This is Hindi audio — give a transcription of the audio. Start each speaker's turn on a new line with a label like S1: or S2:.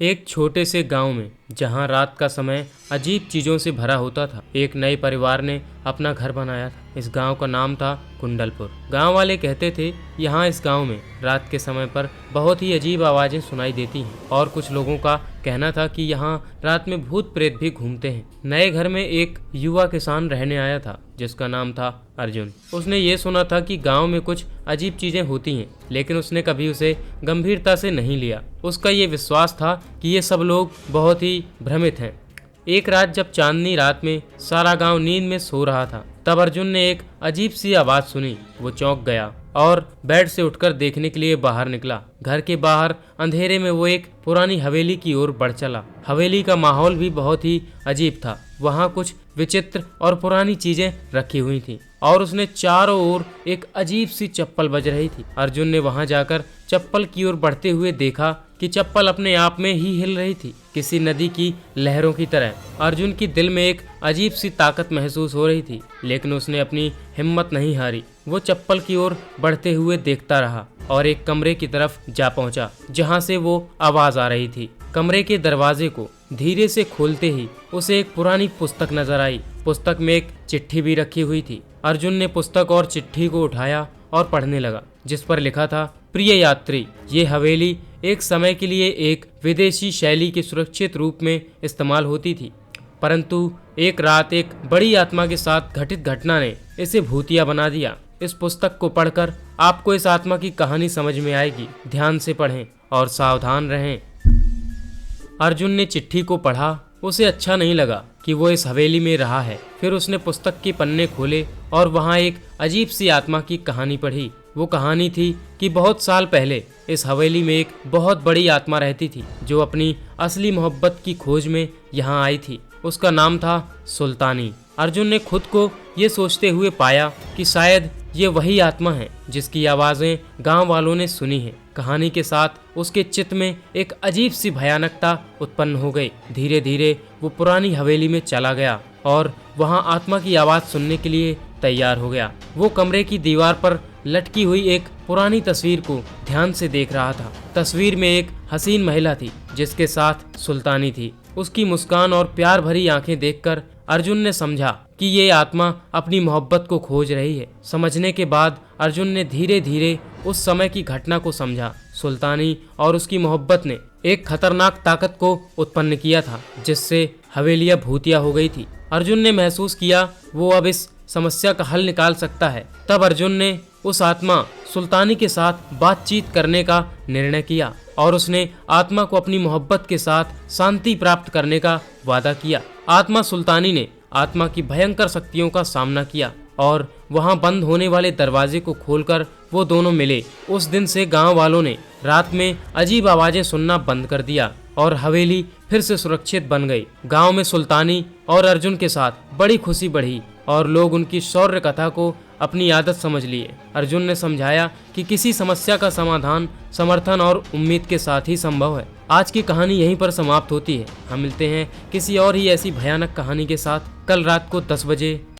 S1: एक छोटे से गांव में जहां रात का समय अजीब चीजों से भरा होता था, एक नए परिवार ने अपना घर बनाया था। इस गांव का नाम था कुंडलपुर। गांव वाले कहते थे यहाँ इस गांव में रात के समय पर बहुत ही अजीब आवाजें सुनाई देती हैं और कुछ लोगों का कहना था कि यहाँ रात में भूत प्रेत भी घूमते हैं। नए घर में एक युवा किसान रहने आया था जिसका नाम था अर्जुन। उसने ये सुना था कि गांव में कुछ अजीब चीजें होती हैं, लेकिन उसने कभी उसे गंभीरता से नहीं लिया। उसका ये विश्वास था कि ये सब लोग बहुत ही भ्रमित हैं। एक रात जब चांदनी रात में सारा गांव नींद में सो रहा था, तब अर्जुन ने एक अजीब सी आवाज सुनी। वो चौंक गया और बेड से उठकर देखने के लिए बाहर निकला। घर के बाहर अंधेरे में वो एक पुरानी हवेली की ओर बढ़ चला। हवेली का माहौल भी बहुत ही अजीब था। वहाँ कुछ विचित्र और पुरानी चीजें रखी हुई थी और उसने चारों ओर एक अजीब सी चप्पल बज रही थी। अर्जुन ने वहां जाकर चप्पल की ओर बढ़ते हुए देखा कि चप्पल अपने आप में ही हिल रही थी, किसी नदी की लहरों की तरह। अर्जुन की दिल में एक अजीब सी ताकत महसूस हो रही थी, लेकिन उसने अपनी हिम्मत नहीं हारी। वो चप्पल की ओर बढ़ते हुए देखता रहा और एक कमरे की तरफ जा पहुंचा जहां से वो आवाज आ रही थी। कमरे के दरवाजे को धीरे से खोलते ही उसे एक पुरानी पुस्तक नजर आई। पुस्तक में एक चिट्ठी भी रखी हुई थी। अर्जुन ने पुस्तक और चिट्ठी को उठाया और पढ़ने लगा, जिस पर लिखा था, प्रिय यात्री, ये हवेली एक समय के लिए एक विदेशी शैली के सुरक्षित रूप में इस्तेमाल होती थी, परंतु एक रात एक बड़ी आत्मा के साथ घटित घटना ने इसे भूतिया बना दिया। इस पुस्तक को पढ़कर आपको इस आत्मा की कहानी समझ में आएगी। ध्यान से पढ़ें और सावधान रहें। अर्जुन ने चिट्ठी को पढ़ा। उसे अच्छा नहीं लगा कि वो इस हवेली में रहा है। फिर उसने पुस्तक के पन्ने खोले और वहाँ एक अजीब सी आत्मा की कहानी पढ़ी। वो कहानी थी कि बहुत साल पहले इस हवेली में एक बहुत बड़ी आत्मा रहती थी जो अपनी असली मोहब्बत की खोज में यहाँ आई थी। उसका नाम था सुल्तानी। अर्जुन ने खुद को ये सोचते हुए पाया कि शायद ये वही आत्मा है जिसकी आवाज़ें गांव वालों ने सुनी हैं। कहानी के साथ उसके चित्त में एक अजीब सी भयानकता उत्पन्न हो गई। धीरे धीरे वो पुरानी हवेली में चला गया और वहां आत्मा की आवाज़ सुनने के लिए तैयार हो गया। वो कमरे की दीवार पर लटकी हुई एक पुरानी तस्वीर को ध्यान से देख रहा था। तस्वीर में एक हसीन महिला थी जिसके साथ सुल्तानी थी। उसकी मुस्कान और प्यार भरी आंखें देखकर अर्जुन ने समझा कि ये आत्मा अपनी मोहब्बत को खोज रही है। समझने के बाद अर्जुन ने धीरे धीरे उस समय की घटना को समझा। सुल्तानी और उसकी मोहब्बत ने एक खतरनाक ताकत को उत्पन्न किया था जिससे हवेलियां भूतिया हो गई थी। अर्जुन ने महसूस किया वो अब इस समस्या का हल निकाल सकता है। तब अर्जुन ने उस आत्मा सुल्तानी के साथ बातचीत करने का निर्णय किया और उसने आत्मा को अपनी मोहब्बत के साथ शांति प्राप्त करने का वादा किया। आत्मा सुल्तानी ने आत्मा की भयंकर शक्तियों का सामना किया और वहां बंद होने वाले दरवाजे को खोलकर वो दोनों मिले। उस दिन से गांव वालों ने रात में अजीब आवाजें सुनना बंद कर दिया और हवेली फिर से सुरक्षित बन गई। गांव में सुल्तानी और अर्जुन के साथ बड़ी खुशी बढ़ी और लोग उनकी शौर्य कथा को अपनी आदत समझ लिए। अर्जुन ने समझाया कि किसी समस्या का समाधान समर्थन और उम्मीद के साथ ही संभव है। आज की कहानी यहीं पर समाप्त होती है। हम मिलते हैं किसी और ही ऐसी भयानक कहानी के साथ कल रात को 10 बजे।